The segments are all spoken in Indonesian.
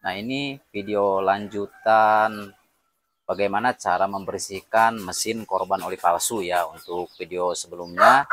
Nah, ini video lanjutan bagaimana cara membersihkan mesin korban oli palsu ya. Untuk video sebelumnya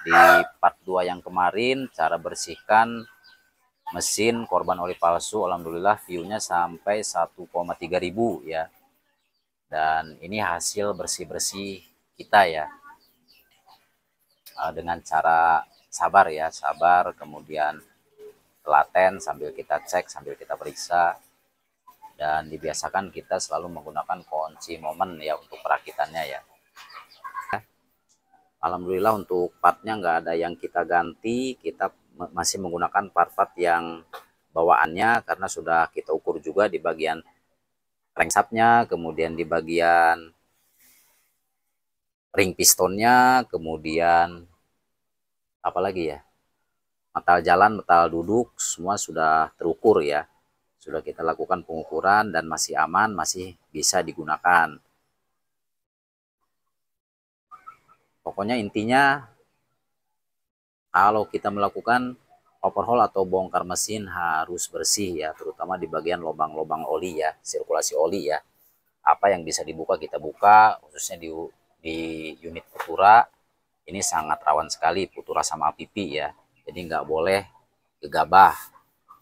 di part 2 yang kemarin, cara bersihkan mesin korban oli palsu, alhamdulillah view-nya sampai 1,3 ribu ya. Dan ini hasil bersih-bersih kita ya. Dengan cara sabar ya, sabar, kemudian telaten sambil kita cek, sambil kita periksa. Dan dibiasakan kita selalu menggunakan kunci momen ya untuk perakitannya ya. Alhamdulillah untuk partnya nggak ada yang kita ganti, kita masih menggunakan part-part yang bawaannya karena sudah kita ukur juga di bagian crankshaftnya, kemudian di bagian ring pistonnya, kemudian apalagi ya, metal jalan, metal duduk, semua sudah terukur ya. Sudah kita lakukan pengukuran dan masih aman, masih bisa digunakan. Pokoknya intinya kalau kita melakukan overhaul atau bongkar mesin harus bersih ya, terutama di bagian lubang-lubang oli ya, sirkulasi oli ya. Apa yang bisa dibuka kita buka, khususnya di unit Futura ini sangat rawan sekali Futura sama pipi ya. Jadi nggak boleh gegabah.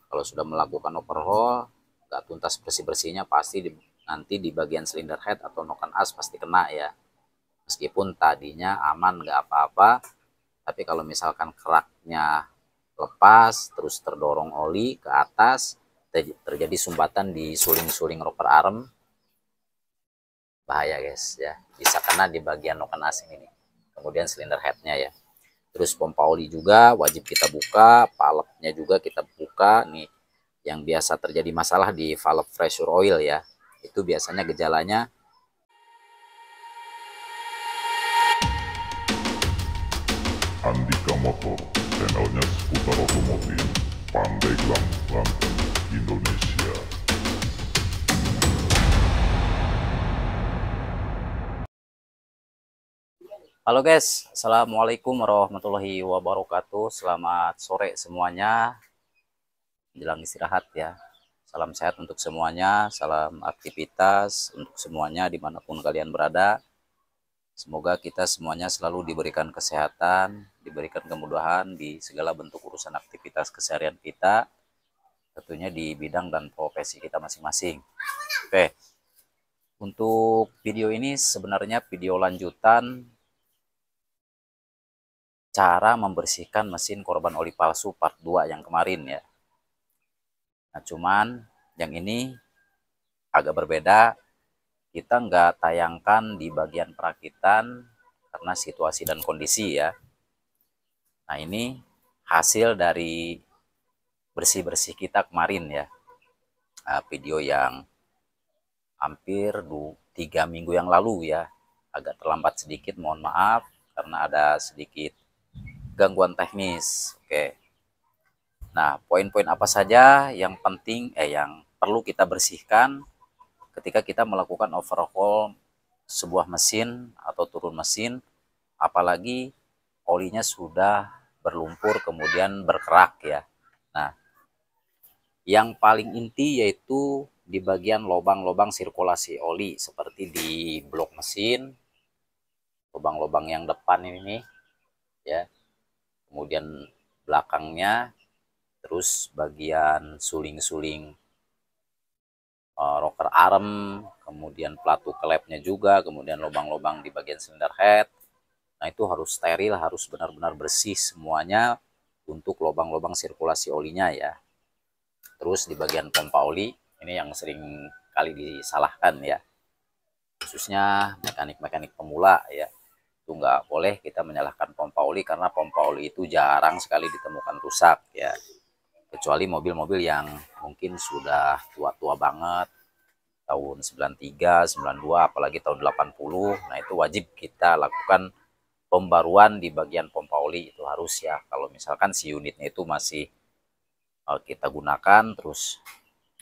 Kalau sudah melakukan overhaul, nggak tuntas bersih-bersihnya pasti nanti di bagian silinder head atau noken as pasti kena ya. Meskipun tadinya aman nggak apa-apa, tapi kalau misalkan keraknya lepas terus terdorong oli ke atas, terjadi sumbatan di suling-suling rocker arm, bahaya guys ya, bisa kena di bagian noken asing ini, kemudian silinder headnya ya. Terus pompa oli juga wajib kita buka, valve-nya juga kita buka nih. Yang biasa terjadi masalah di valve pressure oil ya, itu biasanya gejalanya Andika Motor, channelnya seputar otomotif, Pandeglang, Banten, Indonesia. Halo guys, assalamualaikum warahmatullahi wabarakatuh. Selamat sore semuanya, menjelang istirahat ya. Salam sehat untuk semuanya, salam aktivitas untuk semuanya dimanapun kalian berada. Semoga kita semuanya selalu diberikan kesehatan, diberikan kemudahan di segala bentuk urusan aktivitas keseharian kita, tentunya di bidang dan profesi kita masing-masing. Oke, untuk video ini sebenarnya video lanjutan cara membersihkan mesin korban oli palsu part 2 yang kemarin ya. Nah, cuman yang ini agak berbeda. Kita nggak tayangkan di bagian perakitan karena situasi dan kondisi ya. Nah, ini hasil dari bersih-bersih kita kemarin ya. Nah, video yang hampir 3 minggu yang lalu ya. Agak terlambat sedikit, mohon maaf karena ada sedikit gangguan teknis. Oke. Nah, poin-poin apa saja yang penting yang perlu kita bersihkan ketika kita melakukan overhaul sebuah mesin atau turun mesin, apalagi olinya sudah berlumpur kemudian berkerak ya. Nah, yang paling inti yaitu di bagian lubang-lubang sirkulasi oli seperti di blok mesin, lubang-lubang yang depan ini nih ya, kemudian belakangnya, terus bagian suling-suling rocker arm, kemudian pelatu klepnya juga, kemudian lubang-lubang di bagian silinder head. Nah, itu harus steril, harus benar-benar bersih semuanya untuk lubang-lubang sirkulasi olinya ya. Terus di bagian pompa oli, ini yang sering kali disalahkan ya, khususnya mekanik-mekanik pemula ya. Itu nggak boleh kita menyalahkan pompa oli karena pompa oli itu jarang sekali ditemukan rusak ya. Kecuali mobil-mobil yang mungkin sudah tua-tua banget, tahun 93, 92, apalagi tahun 80. Nah, itu wajib kita lakukan pembaruan di bagian pompa oli, itu harus ya. Kalau misalkan si unitnya itu masih kita gunakan terus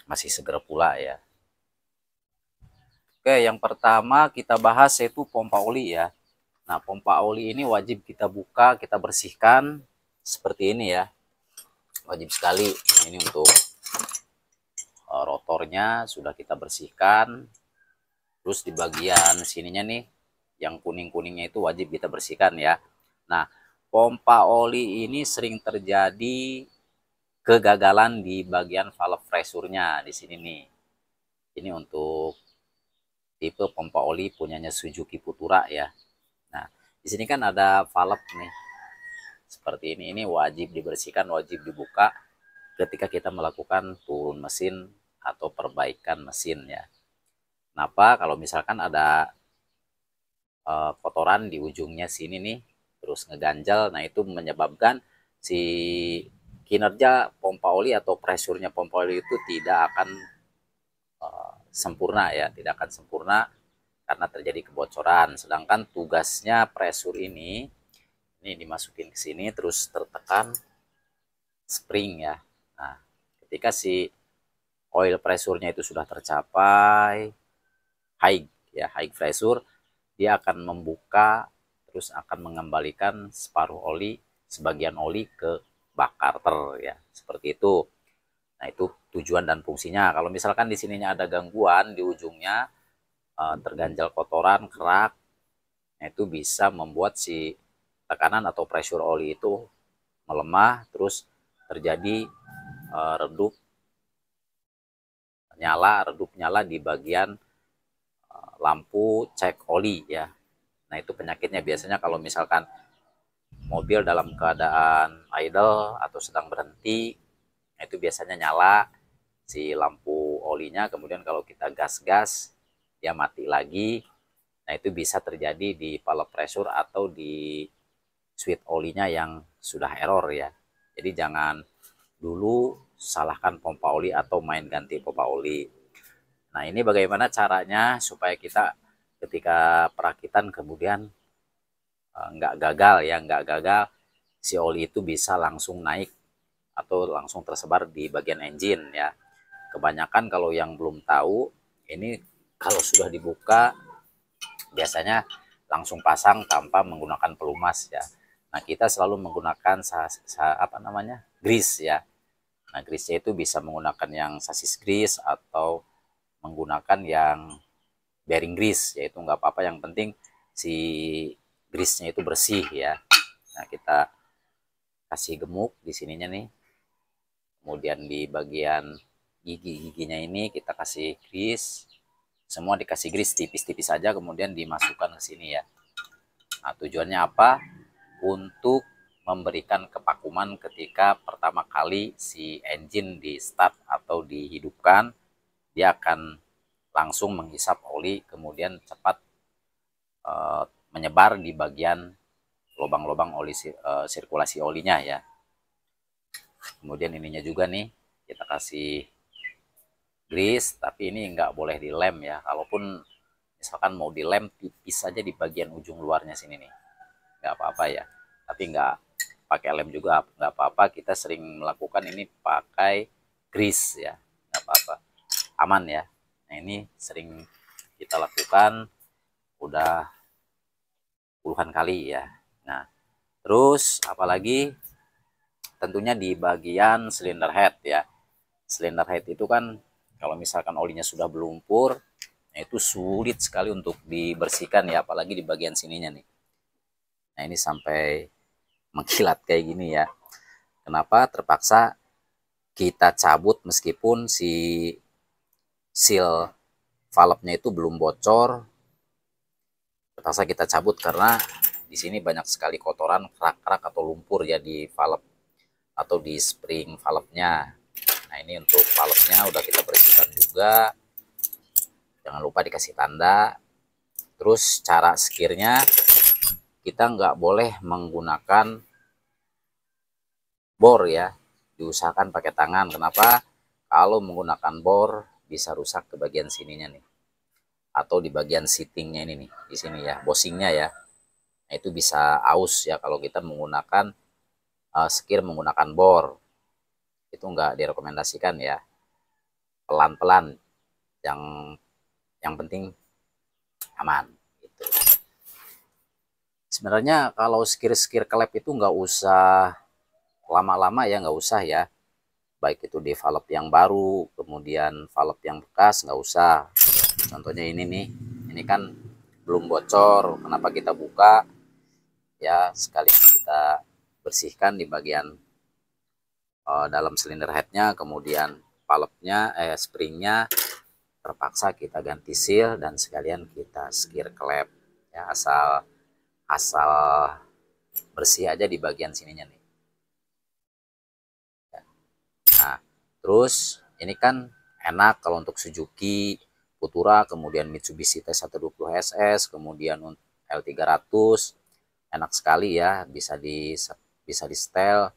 masih seger pula ya. Oke, yang pertama kita bahas yaitu pompa oli ya. Nah, pompa oli ini wajib kita buka, kita bersihkan seperti ini ya. Wajib sekali. Ini untuk kotornya sudah kita bersihkan. Terus di bagian sininya nih, yang kuning-kuningnya itu wajib kita bersihkan ya. Nah, pompa oli ini sering terjadi kegagalan di bagian valve pressure-nya di sini nih. Ini untuk tipe pompa oli punyanya Suzuki Futura ya. Nah, di sini kan ada valve nih. Seperti ini. Ini wajib dibersihkan, wajib dibuka ketika kita melakukan turun mesin atau perbaikan mesin ya. Kenapa? Kalau misalkan ada kotoran di ujungnya sini nih, terus ngeganjal, nah itu menyebabkan si kinerja pompa oli atau pressure-nya pompa oli itu tidak akan sempurna ya, tidak akan sempurna karena terjadi kebocoran. Sedangkan tugasnya pressure ini dimasukin ke sini terus tertekan spring ya. Nah, ketika si oil pressure-nya itu sudah tercapai high pressure, dia akan membuka terus akan mengembalikan sebagian oli ke bak karter ya, seperti itu. Nah, itu tujuan dan fungsinya. Kalau misalkan di sininya ada gangguan di ujungnya, terganjal kotoran, kerak, nah itu bisa membuat si tekanan atau pressure oli itu melemah, terus terjadi redup nyala di bagian lampu cek oli ya. Nah, itu penyakitnya biasanya kalau misalkan mobil dalam keadaan idle atau sedang berhenti, nah itu biasanya nyala si lampu olinya, kemudian kalau kita gas dia mati lagi. Nah, itu bisa terjadi di valve pressure atau di switch olinya yang sudah error ya. Jadi jangan dulu salahkan pompa oli atau main ganti pompa oli. Nah, ini bagaimana caranya supaya kita ketika perakitan kemudian nggak gagal si oli itu bisa langsung naik atau langsung tersebar di bagian engine ya. Kebanyakan kalau yang belum tahu, ini kalau sudah dibuka biasanya langsung pasang tanpa menggunakan pelumas ya. Nah, kita selalu menggunakan grease ya. Nah, grease-nya itu bisa menggunakan yang sasis grease atau menggunakan yang bearing grease, yaitu nggak apa-apa, yang penting si grease-nya itu bersih ya. Nah, kita kasih gemuk di sininya nih, kemudian di bagian gigi-giginya ini kita kasih grease, semua dikasih grease tipis-tipis saja, kemudian dimasukkan ke sini ya. Nah, tujuannya apa? Untuk memberikan kepakuman ketika pertama kali si engine di start atau dihidupkan, dia akan langsung menghisap oli, kemudian cepat menyebar di bagian lubang-lubang oli sirkulasi olinya ya. Kemudian ininya juga nih kita kasih grease, tapi ini nggak boleh dilem ya. Kalaupun misalkan mau dilem tipis saja di bagian ujung luarnya sini nih, nggak apa-apa ya. Tapi nggak pakai lem juga nggak apa-apa. Kita sering melakukan ini pakai grease ya, nggak apa-apa, aman ya. Nah, ini sering kita lakukan udah puluhan kali ya. Nah, terus apalagi tentunya di bagian cylinder head ya. Cylinder head itu kan kalau misalkan olinya sudah berlumpur, nah itu sulit sekali untuk dibersihkan ya, apalagi di bagian sininya nih. Nah, ini sampai mengkilat kayak gini ya. Kenapa? Terpaksa kita cabut meskipun si seal valve-nya itu belum bocor. Terpaksa kita cabut karena di sini banyak sekali kotoran, kerak-kerak atau lumpur ya di valve atau di spring valve-nya. Nah, ini untuk valve-nya udah kita bersihkan juga. Jangan lupa dikasih tanda. Terus cara sekirnya, kita nggak boleh menggunakan bor ya. Diusahakan pakai tangan. Kenapa? Kalau menggunakan bor bisa rusak ke bagian sininya nih. Atau di bagian seatingnya ini nih. Di sini ya, bosingnya ya. Nah, itu bisa aus ya kalau kita menggunakan sekir menggunakan bor. Itu nggak direkomendasikan ya. Pelan-pelan, yang penting aman gitu. Sebenarnya kalau skir-skir klep itu nggak usah lama-lama ya, nggak usah ya. baik itu di valve yang baru, kemudian valve yang bekas nggak usah. Contohnya ini nih, ini kan belum bocor, kenapa kita buka ya, sekalian kita bersihkan di bagian dalam silinder headnya, kemudian valve-nya springnya terpaksa kita ganti seal dan sekalian kita skir klep ya, asal bersih aja di bagian sininya nih. Nah, terus ini kan enak kalau untuk Suzuki, Futura, kemudian Mitsubishi T120SS, kemudian L300, enak sekali ya, bisa di setel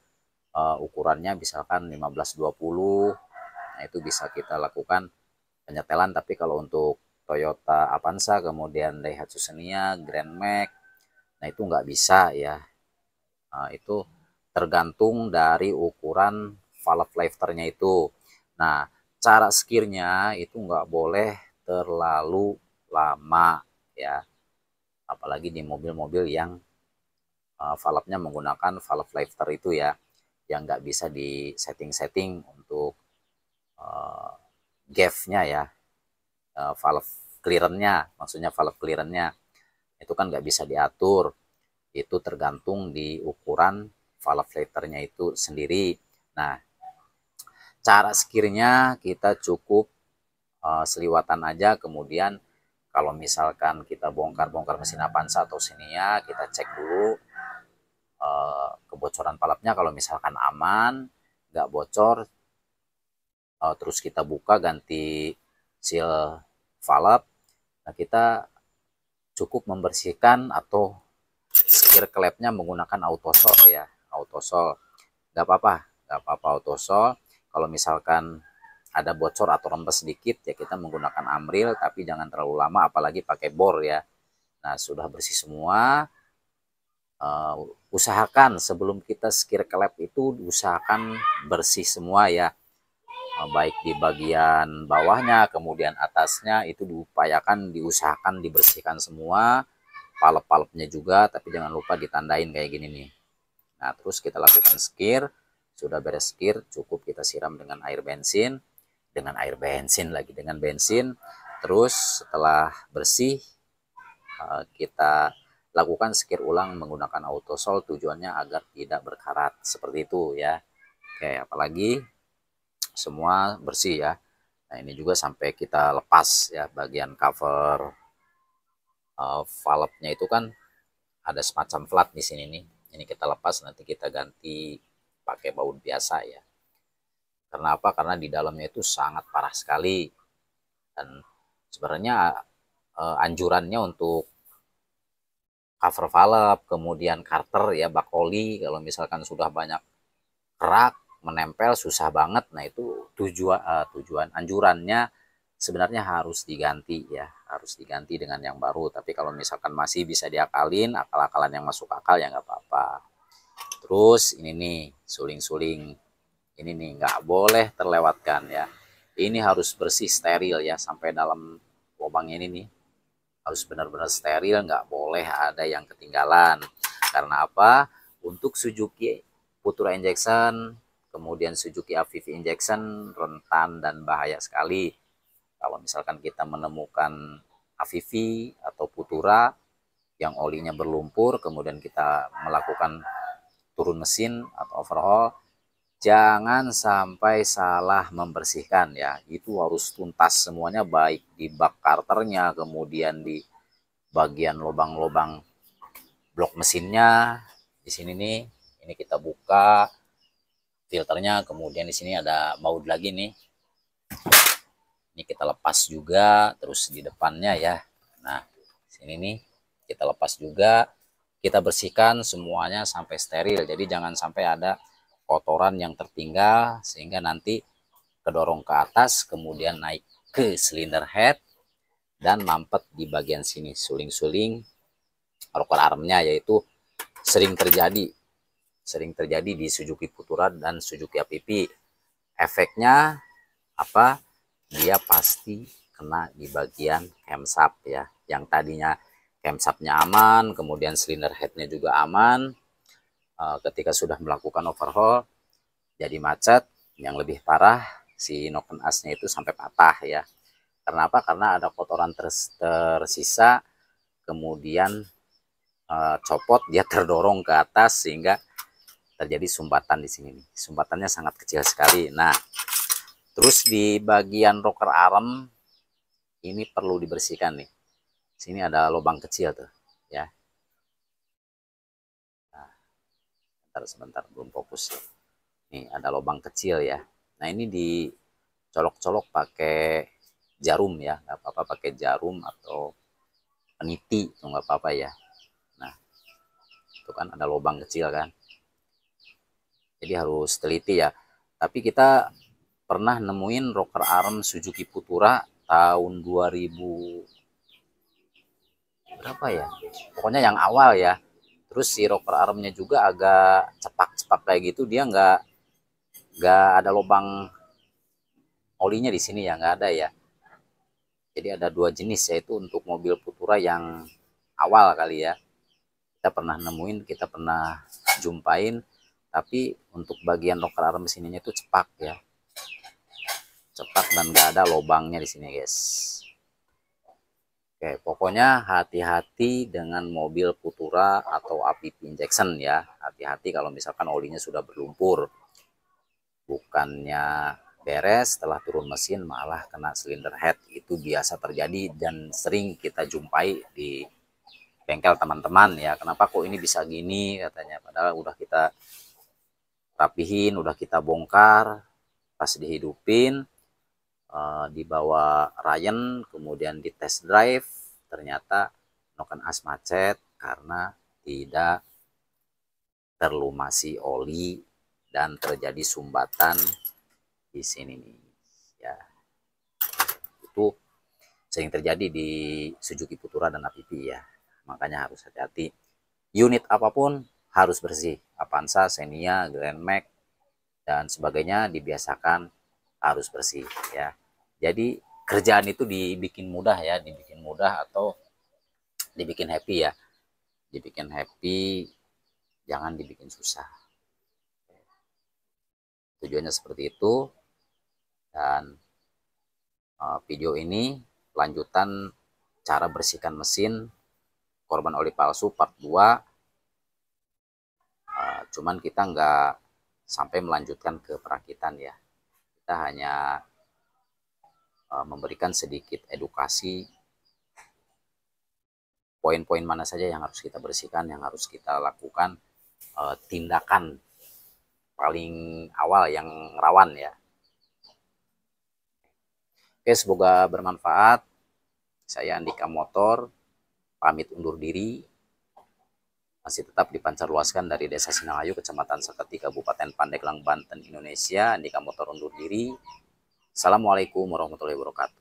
ukurannya misalkan 15-20. Nah, itu bisa kita lakukan penyetelan. Tapi kalau untuk Toyota Avanza, kemudian Daihatsu Xenia, Grand Max, nah itu nggak bisa ya. Nah, itu tergantung dari ukuran valve lifternya itu. Nah, cara skirnya itu nggak boleh terlalu lama ya, apalagi di mobil-mobil yang valve-nya menggunakan valve lifter itu ya, yang nggak bisa di setting-setting untuk gave-nya ya, valve clearance-nya, maksudnya valve clearance-nya itu kan nggak bisa diatur. Itu tergantung di ukuran valve lifternya itu sendiri. Nah, cara skirnya kita cukup seliwatan aja, kemudian kalau misalkan kita bongkar mesin Avanza atau Xenia, kita cek dulu kebocoran valve-nya. Kalau misalkan aman, nggak bocor, terus kita buka ganti seal valve, nah kita cukup membersihkan atau skir klepnya menggunakan autosol ya, autosol. Nggak apa-apa autosol. Kalau misalkan ada bocor atau rembes sedikit ya kita menggunakan Amril, tapi jangan terlalu lama, apalagi pakai bor ya. Nah, sudah bersih semua, usahakan sebelum kita skir klep itu usahakan bersih semua ya, baik di bagian bawahnya kemudian atasnya itu diusahakan dibersihkan semua, valve-valve-nya juga, tapi jangan lupa ditandain kayak gini nih. Nah, terus kita lakukan skir. Sudah beres skir, cukup kita siram dengan air bensin, dengan bensin. Terus setelah bersih, kita lakukan skir ulang menggunakan autosol, tujuannya agar tidak berkarat seperti itu ya. Oke, apalagi semua bersih ya. Nah, ini juga sampai kita lepas ya bagian cover valve-nya itu kan ada semacam flat di sini nih. Ini kita lepas, nanti kita ganti pakai baut biasa ya. Karena apa? Karena di dalamnya itu sangat parah sekali. Dan sebenarnya anjurannya untuk cover valve, kemudian carter ya, bak oli, kalau misalkan sudah banyak kerak menempel susah banget. Nah, itu tujuan anjurannya sebenarnya harus diganti ya, harus diganti dengan yang baru. Tapi kalau misalkan masih bisa diakalin, akal-akalan yang masuk akal ya nggak apa-apa. Terus ini nih suling-suling, ini nih nggak boleh terlewatkan ya. Ini harus bersih steril ya, sampai dalam lubang ini nih harus benar-benar steril, nggak boleh ada yang ketinggalan. Karena apa? Untuk Suzuki Futura Injection, kemudian Suzuki Avivi Injection rentan dan bahaya sekali. Kalau misalkan kita menemukan Avivi atau Futura yang olinya berlumpur, kemudian kita melakukan turun mesin atau overhaul, jangan sampai salah membersihkan ya. Itu harus tuntas semuanya, baik di bak karternya, kemudian di bagian lubang-lubang blok mesinnya. Di sini nih, ini kita buka filternya, kemudian di sini ada baut lagi nih. Ini kita lepas juga, terus di depannya ya. Nah, sini nih kita lepas juga, kita bersihkan semuanya sampai steril. Jadi jangan sampai ada kotoran yang tertinggal sehingga nanti kedorong ke atas, kemudian naik ke silinder head dan mampet di bagian sini suling-suling rocker armnya, yaitu sering terjadi di Suzuki Futura dan Suzuki Avivi. Efeknya apa? Dia pasti kena di bagian camshaft ya, yang tadinya camshaftnya aman, kemudian silinder headnya juga aman. Ketika sudah melakukan overhaul jadi macet, Yang lebih parah, si noken asnya itu sampai patah ya. Karena apa? Karena ada kotoran tersisa, kemudian copot, dia terdorong ke atas sehingga terjadi sumbatan di sini nih. Sumbatannya sangat kecil sekali. Nah, terus di bagian rocker arm ini perlu dibersihkan nih. Sini ada lubang kecil tuh, ya. Nah, sebentar belum fokus. Nih ada lubang kecil ya. Nah ini dicolok-colok pakai jarum ya, nggak apa-apa pakai jarum atau peniti, itu nggak apa-apa ya. Nah itu kan ada lubang kecil kan. Jadi harus teliti ya. Tapi kita pernah nemuin rocker arm Suzuki Futura tahun 2000 berapa ya? Pokoknya yang awal ya. Terus si rocker armnya juga agak cepak-cepak kayak gitu, dia nggak ada lubang olinya di sini ya, nggak ada ya. Jadi ada dua jenis, yaitu untuk mobil Futura yang awal kali ya. Kita pernah nemuin, kita pernah jumpain, tapi untuk bagian rocker arm sininya itu cepak ya. Cepak dan nggak ada lubangnya di sini guys. Oke, pokoknya hati-hati dengan mobil Futura atau APP injection ya. Hati-hati kalau misalkan olinya sudah berlumpur. Bukannya beres, setelah turun mesin malah kena silinder head. Itu biasa terjadi dan sering kita jumpai di bengkel teman-teman ya. Kenapa kok ini bisa gini katanya, padahal udah kita rapihin, udah kita bongkar, pas dihidupin, dibawa Ryan, kemudian di test drive, ternyata noken as macet karena tidak terlumasi oli dan terjadi sumbatan di sini nih ya. Itu sering terjadi di Suzuki Futura dan APP ya, makanya harus hati-hati. Unit apapun harus bersih, Avanza, Xenia, Grand Max dan sebagainya dibiasakan harus bersih ya. Jadi kerjaan itu dibikin mudah ya, dibikin mudah atau dibikin happy ya. Dibikin happy, jangan dibikin susah. Tujuannya seperti itu. Dan video ini lanjutan cara bersihkan mesin korban oli palsu part 2. Cuman kita nggak sampai melanjutkan ke perakitan ya. Kita hanya memberikan sedikit edukasi poin-poin mana saja yang harus kita bersihkan, yang harus kita lakukan, tindakan paling awal yang rawan ya. Oke, semoga bermanfaat. Saya Andika Motor, pamit undur diri. Masih tetap dipancarluaskan dari Desa Sinangayu, Kecamatan Seketi, Kabupaten Pandeglang, Banten, Indonesia. Andika Motor undur diri. Assalamualaikum warahmatullahi wabarakatuh.